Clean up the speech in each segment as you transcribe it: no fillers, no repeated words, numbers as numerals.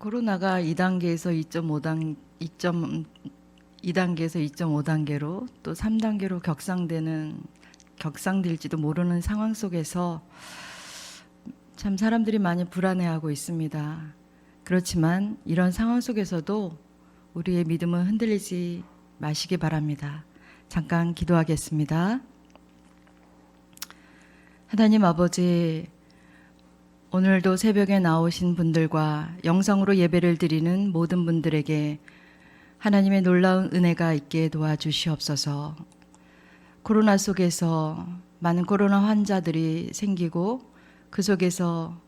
코로나가 2단계에서 2.5단계에서 2.5단계로 또 3단계로 격상될지도 모르는 상황 속에서 참 사람들이 많이 불안해하고 있습니다. 그렇지만 이런 상황 속에서도 우리의 믿음은 흔들리지 마시기 바랍니다. 잠깐 기도하겠습니다. 하나님 아버지, 오늘도 새벽에 나오신 분들과 영상으로 예배를 드리는 모든 분들에게 하나님의 놀라운 은혜가 있게 도와주시옵소서. 코로나 속에서 많은 코로나 환자들이 생기고 그 속에서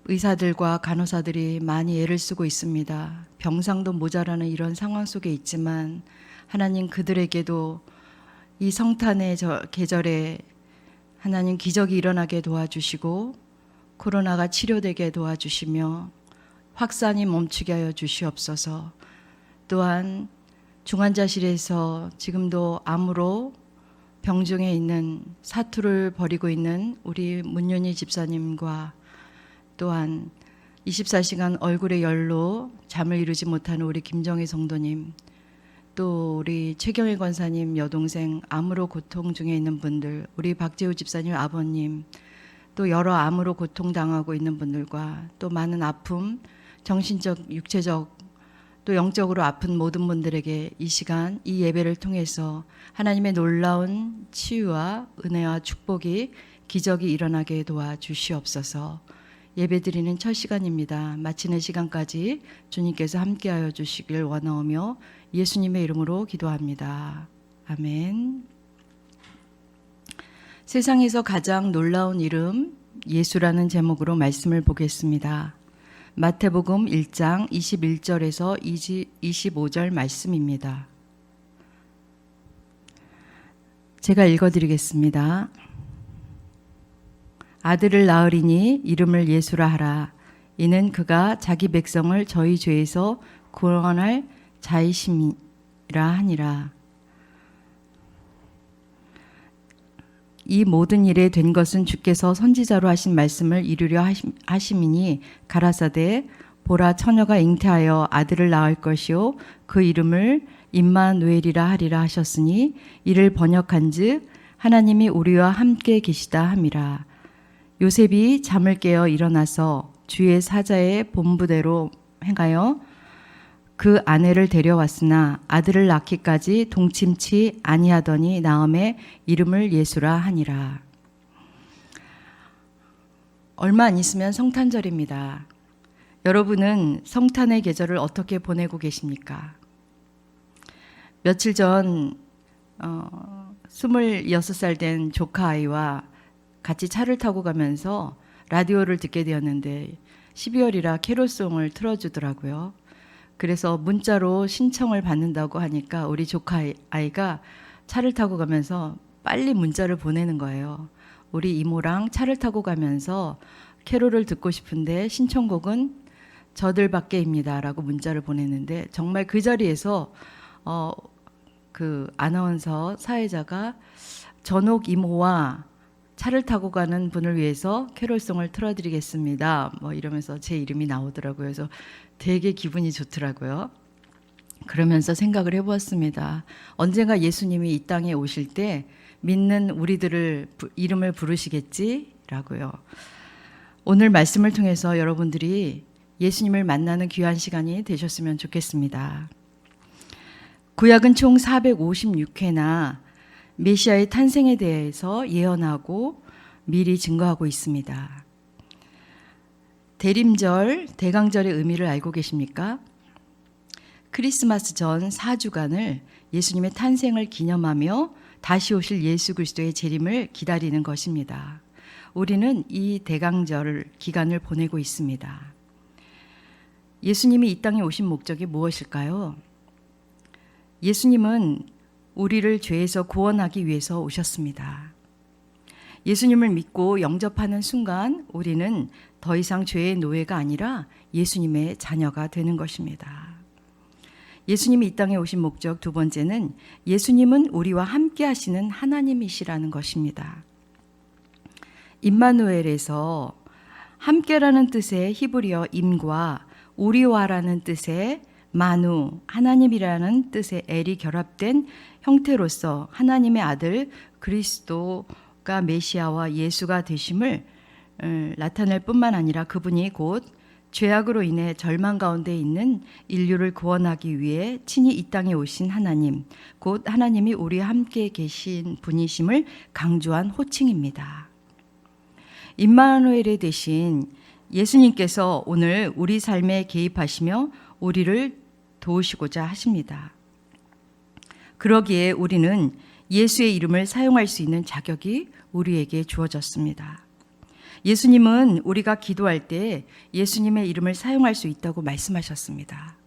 의사들과 간호사들이 많이 애를 쓰고 있습니다. 병상도 모자라는 이런 상황 속에 있지만 하나님, 그들에게도 이 성탄의 계절에 하나님 기적이 일어나게 도와주시고 코로나가 치료되게 도와주시며 확산이 멈추게 하여 주시옵소서. 또한 중환자실에서 지금도 암으로 병중에 있는 사투를 벌이고 있는 우리 문윤희 집사님과 또한 24시간 얼굴에 열로 잠을 이루지 못하는 우리 김정희 성도님, 또 우리 최경일 권사님 여동생 암으로 고통 중에 있는 분들, 우리 박재우 집사님 아버님, 또 여러 암으로 고통당하고 있는 분들과 또 많은 아픔, 정신적, 육체적, 또 영적으로 아픈 모든 분들에게 이 시간, 이 예배를 통해서 하나님의 놀라운 치유와 은혜와 축복이, 기적이 일어나게 도와주시옵소서. 예배드리는 첫 시간입니다. 마치는 시간까지 주님께서 함께하여 주시길 원하오며 예수님의 이름으로 기도합니다. 아멘. 세상에서 가장 놀라운 이름, 예수라는 제목으로 말씀을 보겠습니다. 마태복음 1장 21절에서 25절 말씀입니다. 제가 읽어드리겠습니다. 아들을 낳으리니 이름을 예수라 하라. 이는 그가 자기 백성을 저희 죄에서 구원할 자이심이라 하니라. 이 모든 일에 된 것은 주께서 선지자로 하신 말씀을 이루려 하심이니 가라사대 보라, 처녀가 잉태하여 아들을 낳을 것이요 그 이름을 임마누엘이라 하리라 하셨으니 이를 번역한즉 하나님이 우리와 함께 계시다 함이라. 요셉이 잠을 깨어 일어나서 주의 사자의 본부대로 행하여 그 아내를 데려왔으나 아들을 낳기까지 동침치 아니하더니 나음에 이름을 예수라 하니라. 얼마 안 있으면 성탄절입니다. 여러분은 성탄의 계절을 어떻게 보내고 계십니까? 며칠 전 26살 된 조카 아이와 같이 차를 타고 가면서 라디오를 듣게 되었는데 12월이라 캐롤송을 틀어주더라고요. 그래서 문자로 신청을 받는다고 하니까 우리 조카 아이가 차를 타고 가면서 빨리 문자를 보내는 거예요. 우리 이모랑 차를 타고 가면서 캐롤을 듣고 싶은데 신청곡은 저들밖에입니다 라고 문자를 보냈는데, 정말 그 자리에서 그 아나운서 사회자가 전옥 이모와 차를 타고 가는 분을 위해서 캐롤송을 틀어드리겠습니다 뭐 이러면서 제 이름이 나오더라고요. 그래서 되게 기분이 좋더라고요. 그러면서 생각을 해보았습니다. 언젠가 예수님이 이 땅에 오실 때 믿는 우리들을 이름을 부르시겠지라고요. 오늘 말씀을 통해서 여러분들이 예수님을 만나는 귀한 시간이 되셨으면 좋겠습니다. 구약은 총 456회나 메시아의 탄생에 대해서 예언하고 미리 증거하고 있습니다. 대림절, 대강절의 의미를 알고 계십니까? 크리스마스 전 4주간을 예수님의 탄생을 기념하며 다시 오실 예수 그리스도의 재림을 기다리는 것입니다. 우리는 이 대강절 기간을 보내고 있습니다. 예수님이 이 땅에 오신 목적이 무엇일까요? 예수님은 우리를 죄에서 구원하기 위해서 오셨습니다. 예수님을 믿고 영접하는 순간 우리는 더 이상 죄의 노예가 아니라 예수님의 자녀가 되는 것입니다. 예수님이 이 땅에 오신 목적 두 번째는 예수님은 우리와 함께 하시는 하나님이시라는 것입니다. 임마누엘에서 함께라는 뜻의 히브리어 임과 우리와라는 뜻의 마누, 하나님이라는 뜻의 엘이 결합된 형태로서 하나님의 아들 그리스도가 메시아와 예수가 되심을 나타낼 뿐만 아니라 그분이 곧 죄악으로 인해 절망 가운데 있는 인류를 구원하기 위해 친히 이 땅에 오신 하나님, 곧 하나님이 우리와 함께 계신 분이심을 강조한 호칭입니다. 임마누엘의 대신 예수님께서 오늘 우리 삶에 개입하시며 우리를 도우시고자 하십니다. 그러기에 우리는 예수의 이름을 사용할 수 있는 자격이 우리에게 주어졌습니다. 예수님은 우리가 기도할 때 예수님의 이름을 사용할 수 있다고 말씀하셨습니다.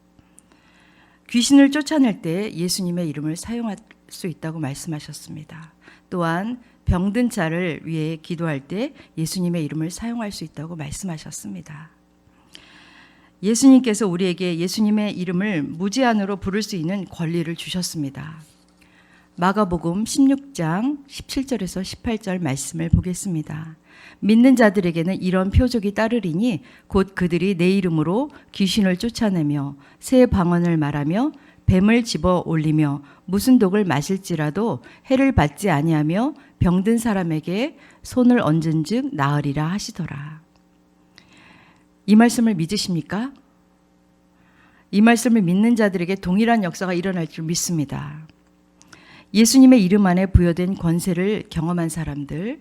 귀신을 쫓아낼 때 예수님의 이름을 사용할 수 있다고 말씀하셨습니다. 또한 병든 자를 위해 기도할 때 예수님의 이름을 사용할 수 있다고 말씀하셨습니다. 예수님께서 우리에게 예수님의 이름을 무제한으로 부를 수 있는 권리를 주셨습니다. 마가복음 16장 17절에서 18절 말씀을 보겠습니다. 믿는 자들에게는 이런 표적이 따르리니 곧 그들이 내 이름으로 귀신을 쫓아내며 새 방언을 말하며 뱀을 집어 올리며 무슨 독을 마실지라도 해를 받지 아니하며 병든 사람에게 손을 얹은즉 나으리라 하시더라. 이 말씀을 믿으십니까? 이 말씀을 믿는 자들에게 동일한 역사가 일어날 줄 믿습니다. 예수님의 이름 안에 부여된 권세를 경험한 사람들,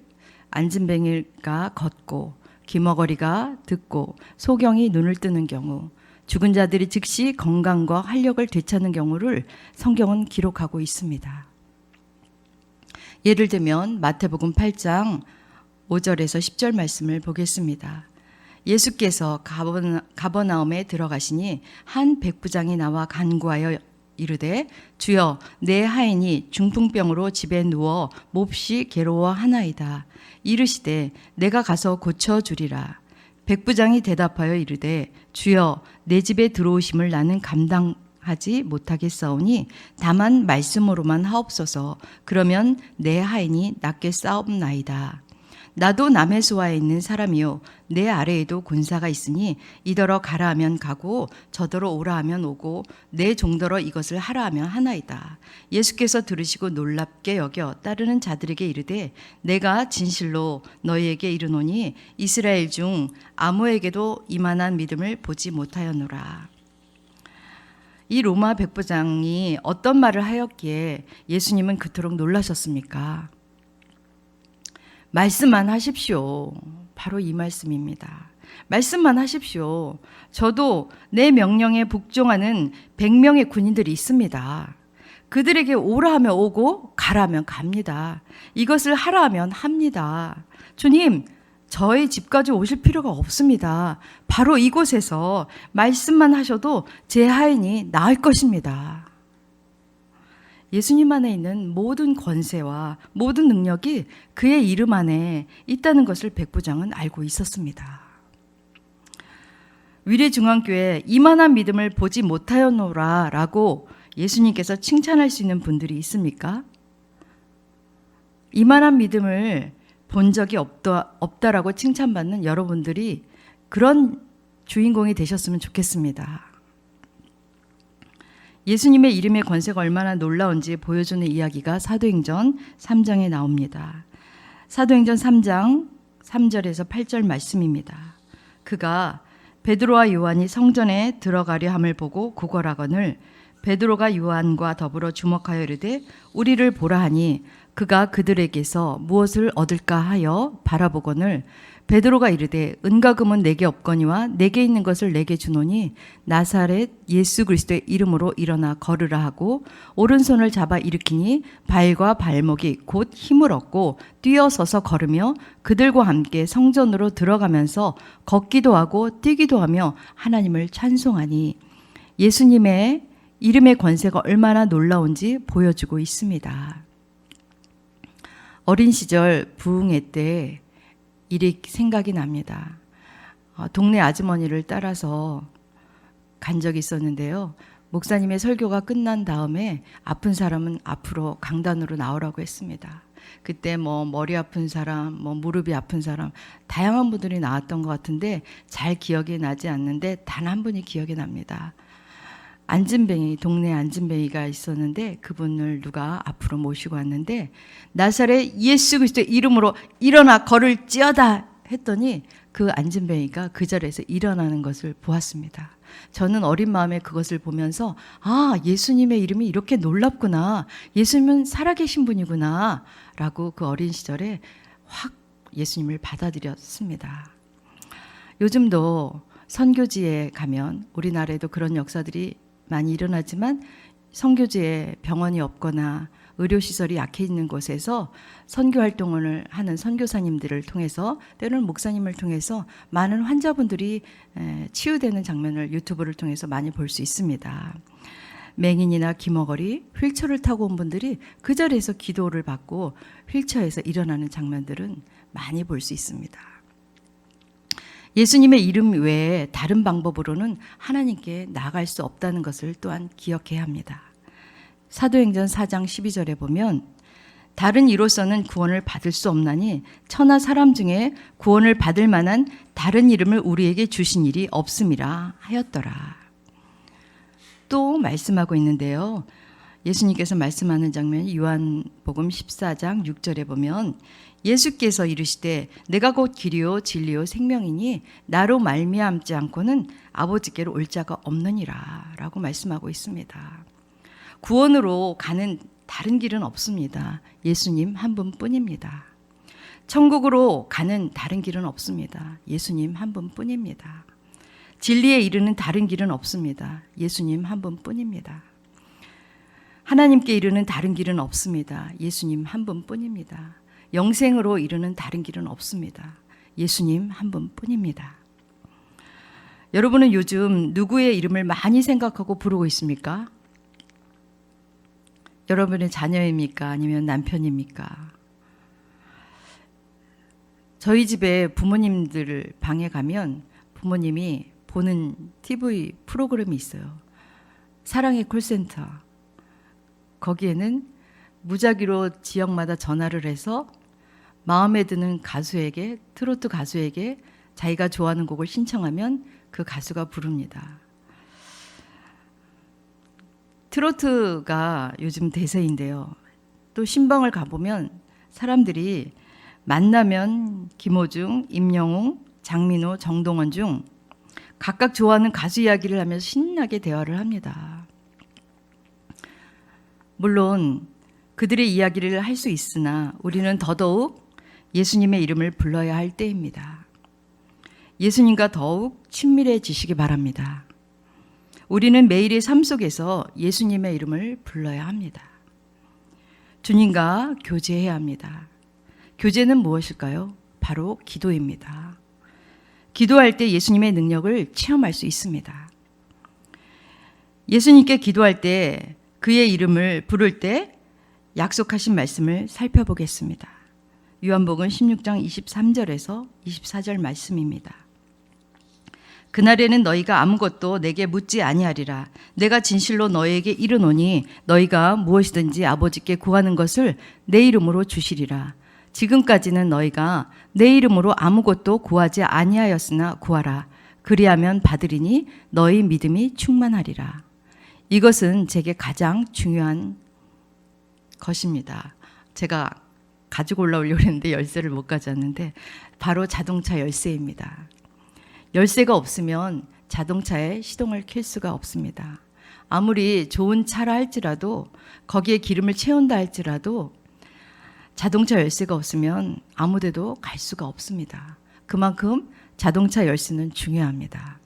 안진뱅이가 걷고 귀머거리가 듣고 소경이 눈을 뜨는 경우, 죽은 자들이 즉시 건강과 활력을 되찾는 경우를 성경은 기록하고 있습니다. 예를 들면 마태복음 8장 5절에서 10절 말씀을 보겠습니다. 예수께서 가버나움에 들어가시니 한 백부장이 나와 간구하여 이르되 주여 내 하인이 중풍병으로 집에 누워 몹시 괴로워하나이다. 이르시되 내가 가서 고쳐주리라. 백부장이 대답하여 이르되 주여 내 집에 들어오심을 나는 감당하지 못하겠사오니 다만 말씀으로만 하옵소서. 그러면 내 하인이 낫게 싸움나이다. 나도 남해수와에 있는 사람이요 내 아래에도 군사가 있으니 이더러 가라 하면 가고 저더러 오라 하면 오고 내 종더러 이것을 하라 하면 하나이다. 예수께서 들으시고 놀랍게 여겨 따르는 자들에게 이르되 내가 진실로 너희에게 이르노니 이스라엘 중 아무에게도 이만한 믿음을 보지 못하였노라. 이 로마 백부장이 어떤 말을 하였기에 예수님은 그토록 놀라셨습니까? 말씀만 하십시오. 바로 이 말씀입니다. 말씀만 하십시오. 저도 내 명령에 복종하는 100명의 군인들이 있습니다. 그들에게 오라 하면 오고 가라 하면 갑니다. 이것을 하라 하면 합니다. 주님, 저희 집까지 오실 필요가 없습니다. 바로 이곳에서 말씀만 하셔도 제 하인이 나을 것입니다. 예수님 안에 있는 모든 권세와 모든 능력이 그의 이름 안에 있다는 것을 백부장은 알고 있었습니다. 위례중앙교회 이만한 믿음을 보지 못하였노라 라고 예수님께서 칭찬할 수 있는 분들이 있습니까? 이만한 믿음을 본 적이 없다라고 칭찬받는 여러분들이 그런 주인공이 되셨으면 좋겠습니다. 예수님의 이름의 권세가 얼마나 놀라운지 보여주는 이야기가 사도행전 3장에 나옵니다. 사도행전 3장 3절에서 8절 말씀입니다. 그가 베드로와 요한이 성전에 들어가려 함을 보고 구걸하거늘 베드로가 요한과 더불어 주목하여 이르되 우리를 보라 하니 그가 그들에게서 무엇을 얻을까 하여 바라보거늘 베드로가 이르되 은과 금은 내게 없거니와 내게 있는 것을 내게 주노니 나사렛 예수 그리스도의 이름으로 일어나 걸으라 하고 오른손을 잡아 일으키니 발과 발목이 곧 힘을 얻고 뛰어서서 걸으며 그들과 함께 성전으로 들어가면서 걷기도 하고 뛰기도 하며 하나님을 찬송하니 예수님의 이름의 권세가 얼마나 놀라운지 보여주고 있습니다. 어린 시절 부흥회 때 일이 생각이 납니다. 동네 아주머니를 따라서 간 적이 있었는데요. 목사님의 설교가 끝난 다음에 아픈 사람은 앞으로 강단으로 나오라고 했습니다. 그때 뭐 머리 아픈 사람, 뭐 무릎이 아픈 사람, 다양한 분들이 나왔던 것 같은데 잘 기억이 나지 않는데 단 한 분이 기억이 납니다. 안진뱅이, 동네 안진뱅이가 있었는데 그분을 누가 앞으로 모시고 왔는데 나사렛 예수 그리스도의 이름으로 일어나 걸을지어다 했더니 그 안진뱅이가 그 자리에서 일어나는 것을 보았습니다. 저는 어린 마음에 그것을 보면서 예수님의 이름이 이렇게 놀랍구나. 예수님은 살아계신 분이구나 라고 그 어린 시절에 확 예수님을 받아들였습니다. 요즘도 선교지에 가면 우리나라에도 그런 역사들이 많이 일어나지만 선교지에 병원이 없거나 의료시설이 약해 있는 곳에서 선교활동을 하는 선교사님들을 통해서 때로는 목사님을 통해서 많은 환자분들이 치유되는 장면을 유튜브를 통해서 많이 볼 수 있습니다. 맹인이나 기머거리, 휠체어를 타고 온 분들이 그 자리에서 기도를 받고 휠체어에서 일어나는 장면들은 많이 볼 수 있습니다. 예수님의 이름 외에 다른 방법으로는 하나님께 나아갈 수 없다는 것을 또한 기억해야 합니다. 사도행전 4장 12절에 보면 다른 이로서는 구원을 받을 수 없나니 천하 사람 중에 구원을 받을 만한 다른 이름을 우리에게 주신 일이 없음이라 하였더라. 또 말씀하고 있는데요. 예수님께서 말씀하는 장면이 요한복음 14장 6절에 보면 예수께서 이르시되 내가 곧 길이요 진리요 생명이니 나로 말미암지 않고는 아버지께로 올 자가 없느니라 라고 말씀하고 있습니다. 구원으로 가는 다른 길은 없습니다. 예수님 한 분뿐입니다. 천국으로 가는 다른 길은 없습니다. 예수님 한 분뿐입니다. 진리에 이르는 다른 길은 없습니다. 예수님 한 분뿐입니다. 하나님께 이르는 다른 길은 없습니다. 예수님 한 분뿐입니다. 영생으로 이르는 다른 길은 없습니다. 예수님 한 분뿐입니다. 여러분은 요즘 누구의 이름을 많이 생각하고 부르고 있습니까? 여러분의 자녀입니까? 아니면 남편입니까? 저희 집에 부모님들 방에 가면 부모님이 보는 TV 프로그램이 있어요. 사랑의 콜센터. 거기에는 무작위로 지역마다 전화를 해서 마음에 드는 가수에게, 트로트 가수에게 자기가 좋아하는 곡을 신청하면 그 가수가 부릅니다. 트로트가 요즘 대세인데요. 또 신방을 가보면 사람들이 만나면 김호중, 임영웅, 장민호, 정동원 중 각각 좋아하는 가수 이야기를 하면서 신나게 대화를 합니다. 물론 그들의 이야기를 할 수 있으나 우리는 더더욱 예수님의 이름을 불러야 할 때입니다. 예수님과 더욱 친밀해지시기 바랍니다. 우리는 매일의 삶 속에서 예수님의 이름을 불러야 합니다. 주님과 교제해야 합니다. 교제는 무엇일까요? 바로 기도입니다. 기도할 때 예수님의 능력을 체험할 수 있습니다. 예수님께 기도할 때 그의 이름을 부를 때 약속하신 말씀을 살펴보겠습니다. 요한복음 16장 23절에서 24절 말씀입니다. 그날에는 너희가 아무것도 내게 묻지 아니하리라. 내가 진실로 너희에게 이르노니 너희가 무엇이든지 아버지께 구하는 것을 내 이름으로 주시리라. 지금까지는 너희가 내 이름으로 아무것도 구하지 아니하였으나 구하라. 그리하면 받으리니 너희 믿음이 충만하리라. 이것은 제게 가장 중요한 것입니다. 제가 가지고 올라오려고 했는데 열쇠를 못 가져왔는데 바로 자동차 열쇠입니다. 열쇠가 없으면 자동차에 시동을 켤 수가 없습니다. 아무리 좋은 차라 할지라도 거기에 기름을 채운다 할지라도 자동차 열쇠가 없으면 아무 데도 갈 수가 없습니다. 그만큼 자동차 열쇠는 중요합니다.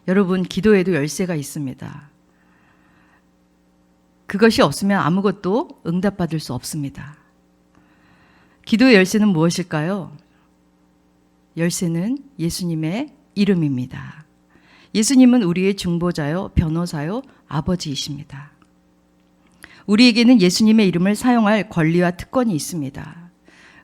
여러분, 기도에도 열쇠가 있습니다. 그것이 없으면 아무것도 응답받을 수 없습니다. 기도의 열쇠는 무엇일까요? 열쇠는 예수님의 이름입니다. 예수님은 우리의 중보자요, 변호사요, 아버지이십니다. 우리에게는 예수님의 이름을 사용할 권리와 특권이 있습니다.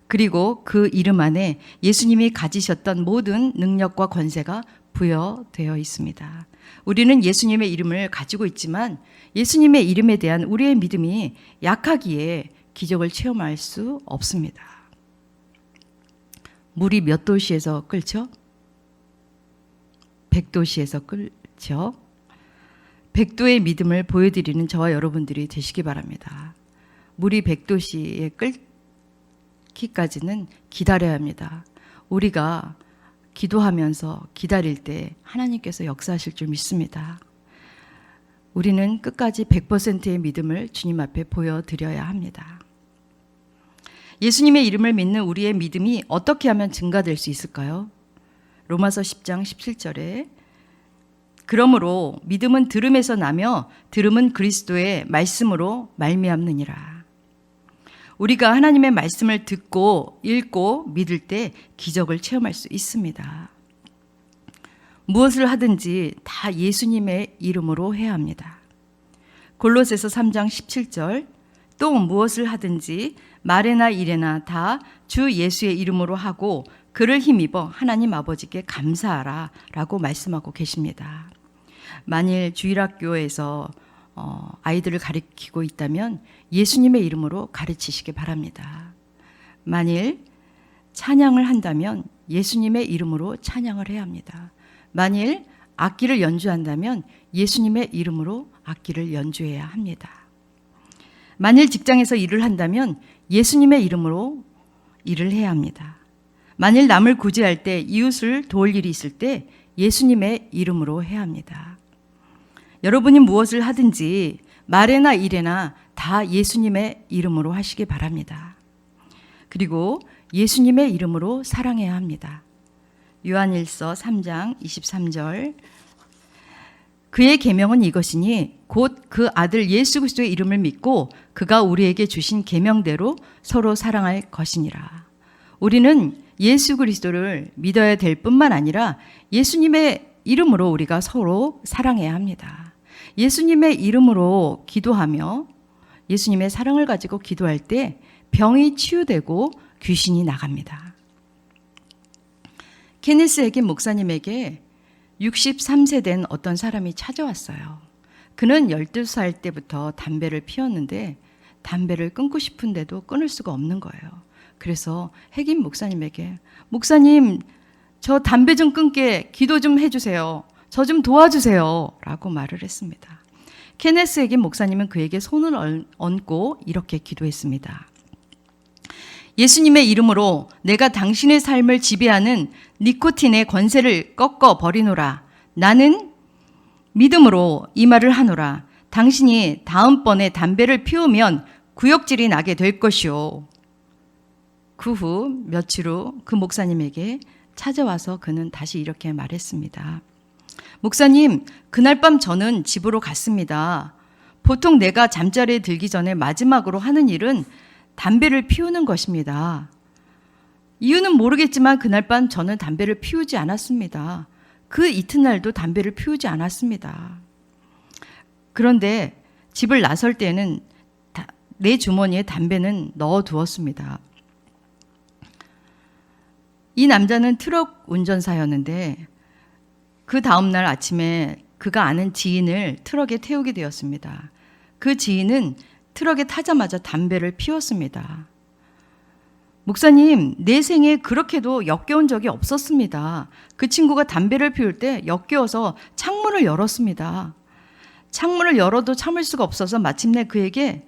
그리고 그 이름 안에 예수님이 가지셨던 모든 능력과 권세가 부여되어 있습니다. 우리는 예수님의 이름을 가지고 있지만 예수님의 이름에 대한 우리의 믿음이 약하기에 기적을 체험할 수 없습니다. 물이 몇 도시에서 끓죠? 100도시에서 끓죠. 100도의 믿음을 보여드리는 저와 여러분들이 되시기 바랍니다. 물이 100도시에 끓기까지는 기다려야 합니다. 우리가 기도하면서 기다릴 때 하나님께서 역사하실 줄 믿습니다. 우리는 끝까지 100%의 믿음을 주님 앞에 보여드려야 합니다. 예수님의 이름을 믿는 우리의 믿음이 어떻게 하면 증가될 수 있을까요? 로마서 10장 17절에 그러므로 믿음은 들음에서 나며 들음은 그리스도의 말씀으로 말미암느니라. 우리가 하나님의 말씀을 듣고 읽고 믿을 때 기적을 체험할 수 있습니다. 무엇을 하든지 다 예수님의 이름으로 해야 합니다. 골로새서 3장 17절 또 무엇을 하든지 말에나 일에나 다 주 예수의 이름으로 하고 그를 힘입어 하나님 아버지께 감사하라 라고 말씀하고 계십니다. 만일 주일학교에서 아이들을 가르치고 있다면 예수님의 이름으로 가르치시기 바랍니다. 만일 찬양을 한다면 예수님의 이름으로 찬양을 해야 합니다. 만일 악기를 연주한다면 예수님의 이름으로 악기를 연주해야 합니다. 만일 직장에서 일을 한다면 예수님의 이름으로 일을 해야 합니다. 만일 남을 구제할 때 이웃을 도울 일이 있을 때 예수님의 이름으로 해야 합니다. 여러분이 무엇을 하든지 말에나 일에나 다 예수님의 이름으로 하시기 바랍니다. 그리고 예수님의 이름으로 사랑해야 합니다. 요한일서 3장 23절 그의 계명은 이것이니 곧 그 아들 예수 그리스도의 이름을 믿고 그가 우리에게 주신 계명대로 서로 사랑할 것이니라. 우리는 예수 그리스도를 믿어야 될 뿐만 아니라 예수님의 이름으로 우리가 서로 사랑해야 합니다. 예수님의 이름으로 기도하며 예수님의 사랑을 가지고 기도할 때 병이 치유되고 귀신이 나갑니다. 케니스 해긴 목사님에게 63세 된 어떤 사람이 찾아왔어요. 그는 12살 때부터 담배를 피웠는데 담배를 끊고 싶은데도 끊을 수가 없는 거예요. 그래서 해긴 목사님에게 목사님 저 담배 좀 끊게 기도 좀 해주세요. 저 좀 도와주세요 라고 말을 했습니다. 케네스 해긴 목사님은 그에게 손을 얹고 이렇게 기도했습니다. 예수님의 이름으로 내가 당신의 삶을 지배하는 니코틴의 권세를 꺾어 버리노라. 나는 믿음으로 이 말을 하노라. 당신이 다음번에 담배를 피우면 구역질이 나게 될 것이요. 그 후 며칠 후 그 목사님에게 찾아와서 그는 다시 이렇게 말했습니다. 목사님, 그날 밤 저는 집으로 갔습니다. 보통 내가 잠자리에 들기 전에 마지막으로 하는 일은 담배를 피우는 것입니다. 이유는 모르겠지만 그날 밤 저는 담배를 피우지 않았습니다. 그 이튿날도 담배를 피우지 않았습니다. 그런데 집을 나설 때는 내 주머니에 담배는 넣어두었습니다. 이 남자는 트럭 운전사였는데 그 다음날 아침에 그가 아는 지인을 트럭에 태우게 되었습니다. 그 지인은 트럭에 타자마자 담배를 피웠습니다. 목사님, 내 생에 그렇게도 역겨운 적이 없었습니다. 그 친구가 담배를 피울 때 역겨워서 창문을 열었습니다. 창문을 열어도 참을 수가 없어서 마침내 그에게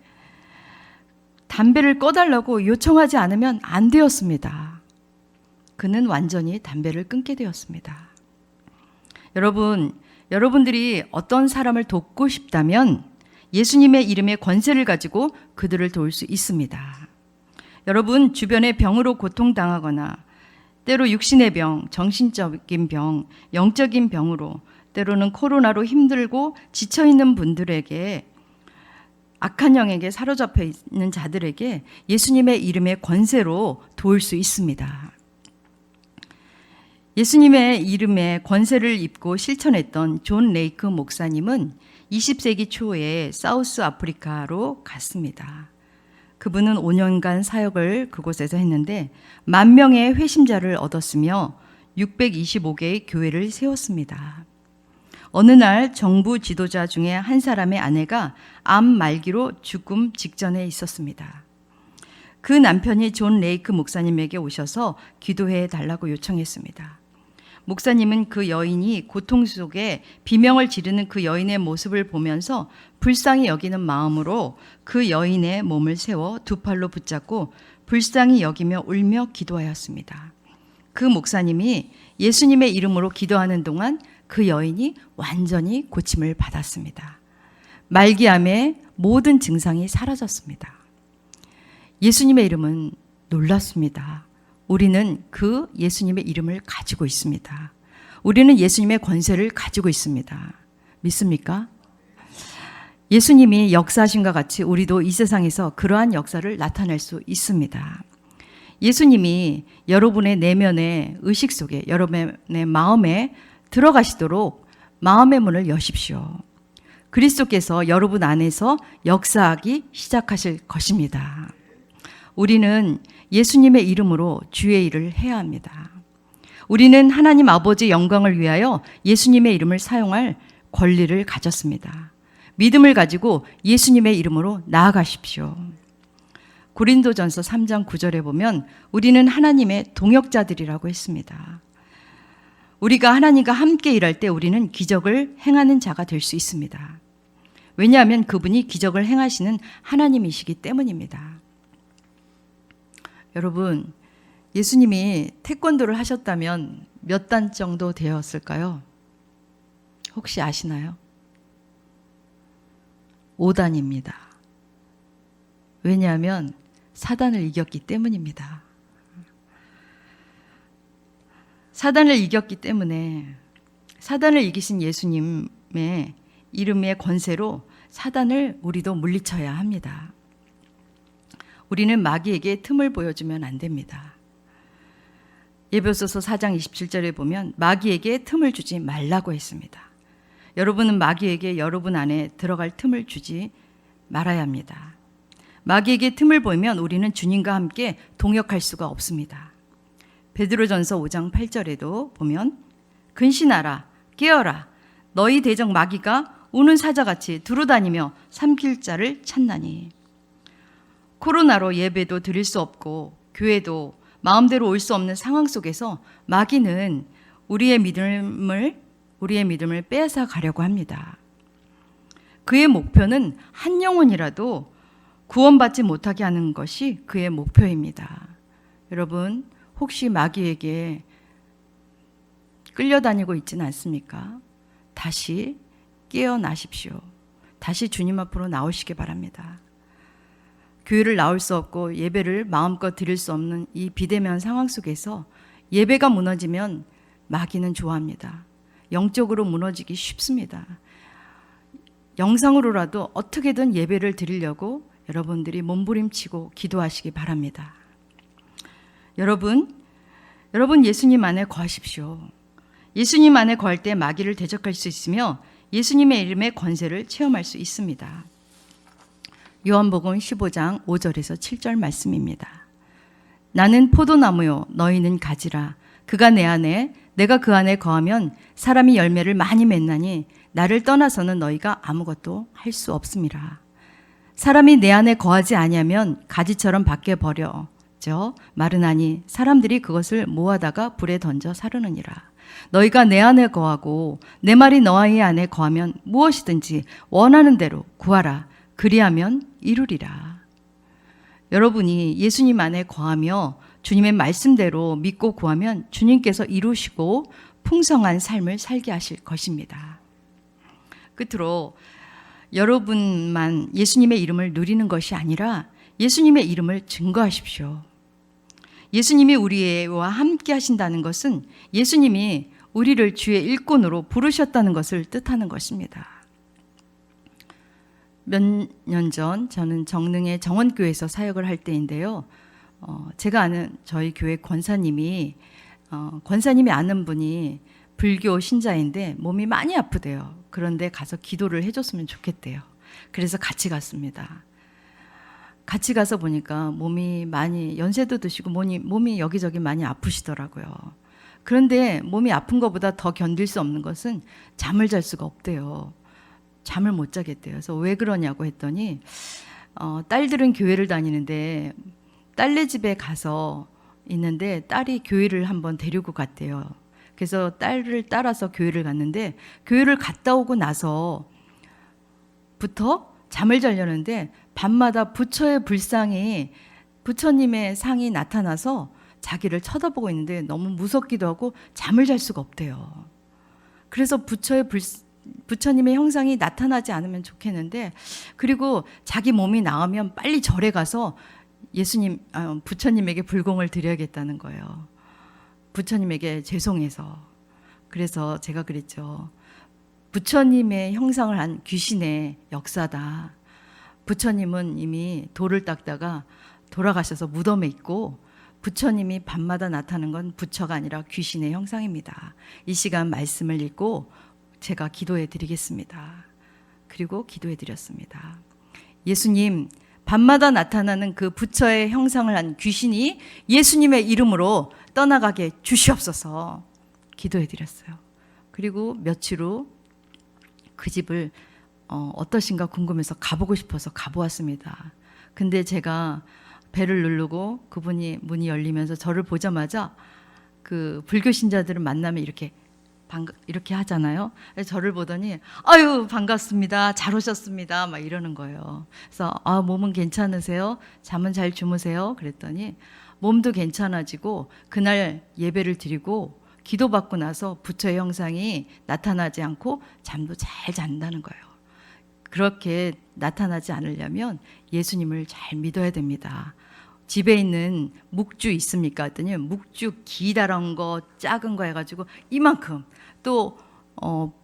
담배를 꺼달라고 요청하지 않으면 안 되었습니다. 그는 완전히 담배를 끊게 되었습니다. 여러분들이 어떤 사람을 돕고 싶다면 예수님의 이름의 권세를 가지고 그들을 도울 수 있습니다. 여러분 주변에 병으로 고통당하거나 때로 육신의 병, 정신적인 병, 영적인 병으로 때로는 코로나로 힘들고 지쳐있는 분들에게 악한 영에게 사로잡혀 있는 자들에게 예수님의 이름의 권세로 도울 수 있습니다. 예수님의 이름에 권세를 입고 실천했던 존 레이크 목사님은 20세기 초에 사우스 아프리카로 갔습니다. 그분은 5년간 사역을 그곳에서 했는데 10,000명의 회심자를 얻었으며 625개의 교회를 세웠습니다. 어느 날 정부 지도자 중에 한 사람의 아내가 암 말기로 죽음 직전에 있었습니다. 그 남편이 존 레이크 목사님에게 오셔서 기도해 달라고 요청했습니다. 목사님은 그 여인이 고통 속에 비명을 지르는 그 여인의 모습을 보면서 불쌍히 여기는 마음으로 그 여인의 몸을 세워 두 팔로 붙잡고 불쌍히 여기며 울며 기도하였습니다. 그 목사님이 예수님의 이름으로 기도하는 동안 그 여인이 완전히 고침을 받았습니다. 말기암의 모든 증상이 사라졌습니다. 예수님의 이름은 놀랍습니다. 우리는 그 예수님의 이름을 가지고 있습니다. 우리는 예수님의 권세를 가지고 있습니다. 믿습니까? 예수님이 역사하신과 같이 우리도 이 세상에서 그러한 역사를 나타낼 수 있습니다. 예수님이 여러분의 내면의 의식 속에, 여러분의 마음에 들어가시도록 마음의 문을 여십시오. 그리스도께서 여러분 안에서 역사하기 시작하실 것입니다. 우리는 예수님의 이름으로 주의 일을 해야 합니다. 우리는 하나님 아버지의 영광을 위하여 예수님의 이름을 사용할 권리를 가졌습니다. 믿음을 가지고 예수님의 이름으로 나아가십시오. 고린도전서 3장 9절에 보면 우리는 하나님의 동역자들이라고 했습니다. 우리가 하나님과 함께 일할 때 우리는 기적을 행하는 자가 될 수 있습니다. 왜냐하면 그분이 기적을 행하시는 하나님이시기 때문입니다. 여러분, 예수님이 태권도를 하셨다면 몇 단 정도 되었을까요? 혹시 아시나요? 5단입니다. 왜냐하면 사단을 이겼기 때문입니다. 사단을 이겼기 때문에 사단을 이기신 예수님의 이름의 권세로 사단을 우리도 물리쳐야 합니다. 우리는 마귀에게 틈을 보여주면 안 됩니다. 에베소서 4장 27절에 보면 마귀에게 틈을 주지 말라고 했습니다. 여러분은 마귀에게 여러분 안에 들어갈 틈을 주지 말아야 합니다. 마귀에게 틈을 보이면 우리는 주님과 함께 동역할 수가 없습니다. 베드로전서 5장 8절에도 보면 근신하라 깨어라 너희 대적 마귀가 우는 사자같이 두루다니며 삼킬 자를 찾나니. 코로나로 예배도 드릴 수 없고 교회도 마음대로 올 수 없는 상황 속에서 마귀는 우리의 믿음을 빼앗아 가려고 합니다. 그의 목표는 한 영혼이라도 구원받지 못하게 하는 것이 그의 목표입니다. 여러분, 혹시 마귀에게 끌려다니고 있지는 않습니까? 다시 깨어나십시오. 다시 주님 앞으로 나오시기 바랍니다. 교회를 나올 수 없고 예배를 마음껏 드릴 수 없는 이 비대면 상황 속에서 예배가 무너지면 마귀는 좋아합니다. 영적으로 무너지기 쉽습니다. 영상으로라도 어떻게든 예배를 드리려고 여러분들이 몸부림치고 기도하시기 바랍니다. 여러분 예수님 안에 거하십시오. 예수님 안에 거할 때 마귀를 대적할 수 있으며 예수님의 이름의 권세를 체험할 수 있습니다. 요한복음 15장 5절에서 7절 말씀입니다. 나는 포도나무요 너희는 가지라. 그가 내 안에 내가 그 안에 거하면 사람이 열매를 많이 맺나니 나를 떠나서는 너희가 아무것도 할 수 없음이라. 사람이 내 안에 거하지 아니하면 가지처럼 밖에 버려져 마르나니 사람들이 그것을 모아다가 불에 던져 사르느니라. 너희가 내 안에 거하고 내 말이 너희 안에 거하면 무엇이든지 원하는 대로 구하라. 그리하면 이루리라. 여러분이 예수님 안에 거하며 주님의 말씀대로 믿고 구하면 주님께서 이루시고 풍성한 삶을 살게 하실 것입니다. 끝으로 여러분만 예수님의 이름을 누리는 것이 아니라 예수님의 이름을 증거하십시오. 예수님이 우리와 함께 하신다는 것은 예수님이 우리를 주의 일꾼으로 부르셨다는 것을 뜻하는 것입니다. 몇 년 전 저는 정릉의 정원교회에서 사역을 할 때인데요. 제가 아는 저희 교회 권사님이 아는 분이 불교 신자인데 몸이 많이 아프대요. 그런데 가서 기도를 해줬으면 좋겠대요. 그래서 같이 갔습니다. 같이 가서 보니까 몸이 많이 연세도 드시고 몸이 여기저기 많이 아프시더라고요. 그런데 몸이 아픈 것보다 더 견딜 수 없는 것은 잠을 잘 수가 없대요. 잠을 못 자겠대요. 그래서 왜 그러냐고 했더니 딸들은 교회를 다니는데 딸네 집에 가서 있는데 딸이 교회를 한번 데리고 갔대요. 그래서 딸을 따라서 교회를 갔는데 교회를 갔다 오고 나서부터 잠을 자려는데 밤마다 부처의 불상이 부처님의 상이 나타나서 자기를 쳐다보고 있는데 너무 무섭기도 하고 잠을 잘 수가 없대요. 그래서 부처님의 형상이 나타나지 않으면 좋겠는데 그리고 자기 몸이 나으면 빨리 절에 가서 부처님에게 불공을 드려야겠다는 거예요. 부처님에게 죄송해서. 그래서 제가 그랬죠. 부처님의 형상을 한 귀신의 역사다. 부처님은 이미 돌을 닦다가 돌아가셔서 무덤에 있고 부처님이 밤마다 나타나는 건 부처가 아니라 귀신의 형상입니다. 이 시간 말씀을 읽고 제가 기도해 드리겠습니다. 그리고 기도해 드렸습니다. 예수님, 밤마다 나타나는 그 부처의 형상을 한 귀신이 예수님의 이름으로 떠나가게 주시옵소서 기도해 드렸어요. 그리고 며칠 후 그 집을 어떠신가 궁금해서 가보고 싶어서 가보았습니다. 근데 제가 배를 누르고 그분이 문이 열리면서 저를 보자마자 그 불교 신자들을 만나면 이렇게 하잖아요. 저를 보더니 아유 반갑습니다. 잘 오셨습니다. 막 이러는 거예요. 그래서 몸은 괜찮으세요? 잠은 잘 주무세요? 그랬더니 몸도 괜찮아지고 그날 예배를 드리고 기도받고 나서 부처의 형상이 나타나지 않고 잠도 잘 잔다는 거예요. 그렇게 나타나지 않으려면 예수님을 잘 믿어야 됩니다. 집에 있는 묵주 있습니까? 했더니 묵주 기다란 거 작은 거 해가지고 이만큼 또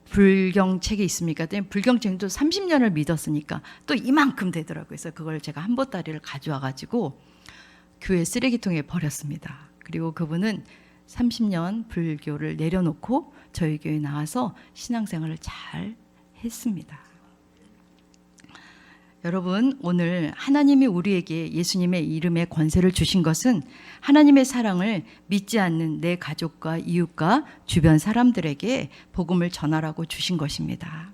불경책이 있습니까? 했더니 불경책도 30년을 믿었으니까 또 이만큼 되더라고요. 그래서 그걸 제가 한 보따리를 가져와가지고 교회 쓰레기통에 버렸습니다. 그리고 그분은 30년 불교를 내려놓고 저희 교회에 나와서 신앙생활을 잘 했습니다. 여러분, 오늘 하나님이 우리에게 예수님의 이름의 권세를 주신 것은 하나님의 사랑을 믿지 않는 내 가족과 이웃과 주변 사람들에게 복음을 전하라고 주신 것입니다.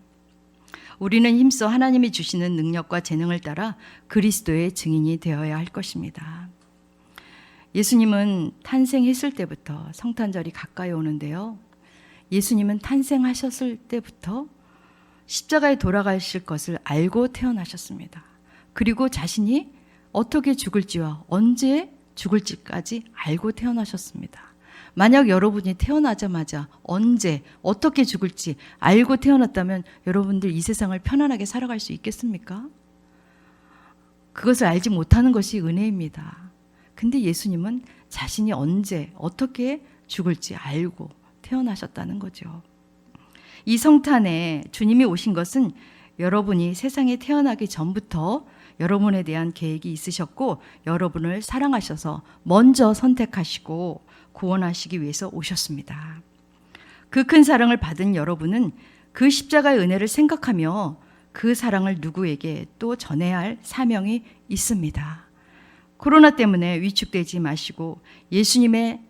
우리는 힘써 하나님이 주시는 능력과 재능을 따라 그리스도의 증인이 되어야 할 것입니다. 예수님은 탄생했을 때부터 성탄절이 가까이 오는데요. 예수님은 탄생하셨을 때부터 십자가에 돌아가실 것을 알고 태어나셨습니다. 그리고 자신이 어떻게 죽을지와 언제 죽을지까지 알고 태어나셨습니다. 만약 여러분이 태어나자마자 언제 어떻게 죽을지 알고 태어났다면 여러분들 이 세상을 편안하게 살아갈 수 있겠습니까? 그것을 알지 못하는 것이 은혜입니다. 근데 예수님은 자신이 언제 어떻게 죽을지 알고 태어나셨다는 거죠. 이 성탄에 주님이 오신 것은 여러분이 세상에 태어나기 전부터 여러분에 대한 계획이 있으셨고 여러분을 사랑하셔서 먼저 선택하시고 구원하시기 위해서 오셨습니다. 그 큰 사랑을 받은 여러분은 그 십자가의 은혜를 생각하며 그 사랑을 누구에게 또 전해야 할 사명이 있습니다. 코로나 때문에 위축되지 마시고 예수님의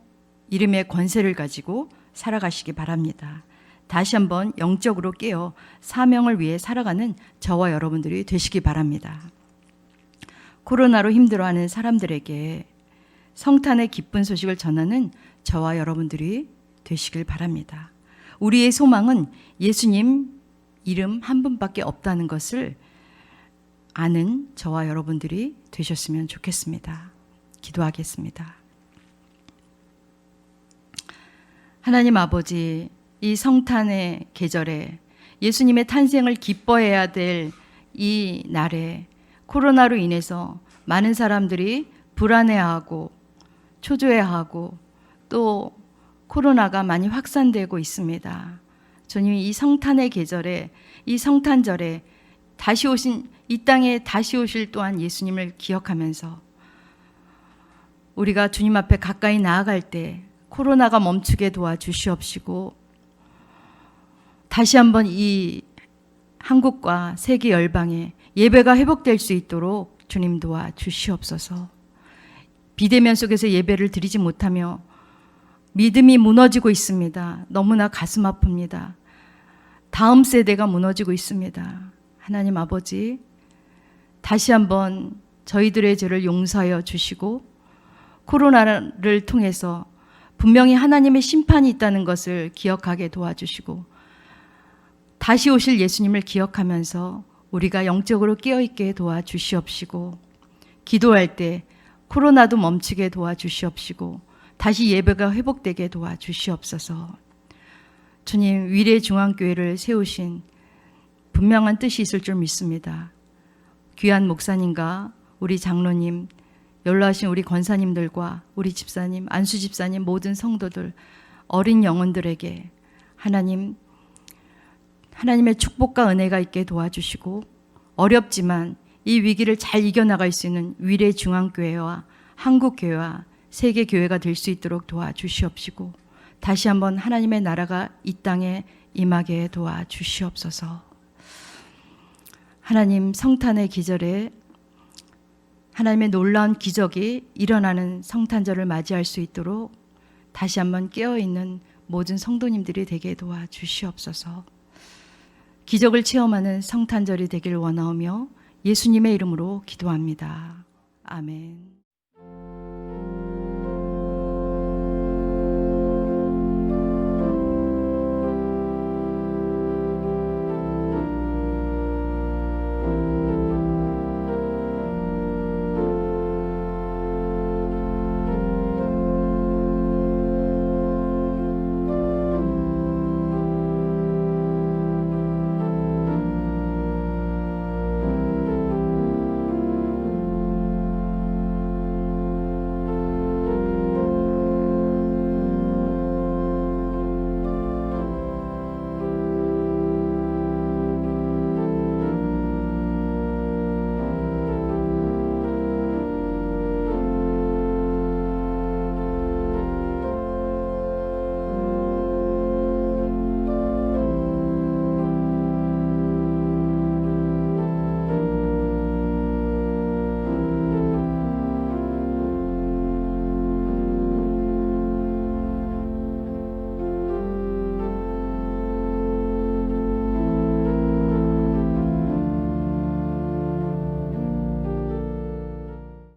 이름의 권세를 가지고 살아가시기 바랍니다. 다시 한번 영적으로 깨어 사명을 위해 살아가는 저와 여러분들이 되시기 바랍니다. 코로나로 힘들어하는 사람들에게 성탄의 기쁜 소식을 전하는 저와 여러분들이 되시길 바랍니다. 우리의 소망은 예수님 이름 한 분밖에 없다는 것을 아는 저와 여러분들이 되셨으면 좋겠습니다. 기도하겠습니다. 하나님 아버지, 이 성탄의 계절에 예수님의 탄생을 기뻐해야 될 이 날에 코로나로 인해서 많은 사람들이 불안해하고 초조해하고 또 코로나가 많이 확산되고 있습니다. 주님, 이 성탄의 계절에 이 성탄절에 다시 오신 이 땅에 다시 오실 또한 예수님을 기억하면서 우리가 주님 앞에 가까이 나아갈 때 코로나가 멈추게 도와주시옵시고 다시 한번 이 한국과 세계 열방에 예배가 회복될 수 있도록 주님 도와주시옵소서. 비대면 속에서 예배를 드리지 못하며 믿음이 무너지고 있습니다. 너무나 가슴 아픕니다. 다음 세대가 무너지고 있습니다. 하나님 아버지, 다시 한번 저희들의 죄를 용서하여 주시고 코로나를 통해서 분명히 하나님의 심판이 있다는 것을 기억하게 도와주시고 다시 오실 예수님을 기억하면서 우리가 영적으로 깨어있게 도와주시옵시고 기도할 때 코로나도 멈추게 도와주시옵시고 다시 예배가 회복되게 도와주시옵소서. 주님, 위례중앙교회를 세우신 분명한 뜻이 있을 줄 믿습니다. 귀한 목사님과 우리 장로님, 연로하신 우리 권사님들과 우리 집사님, 안수 집사님, 모든 성도들, 어린 영혼들에게 하나님의 축복과 은혜가 있게 도와주시고 어렵지만 이 위기를 잘 이겨나갈 수 있는 위례중앙교회와 한국교회와 세계교회가 될 수 있도록 도와주시옵시고 다시 한번 하나님의 나라가 이 땅에 임하게 도와주시옵소서. 하나님, 성탄의 기절에 하나님의 놀라운 기적이 일어나는 성탄절을 맞이할 수 있도록 다시 한번 깨어있는 모든 성도님들이 되게 도와주시옵소서. 기적을 체험하는 성탄절이 되길 원하오며 예수님의 이름으로 기도합니다. 아멘.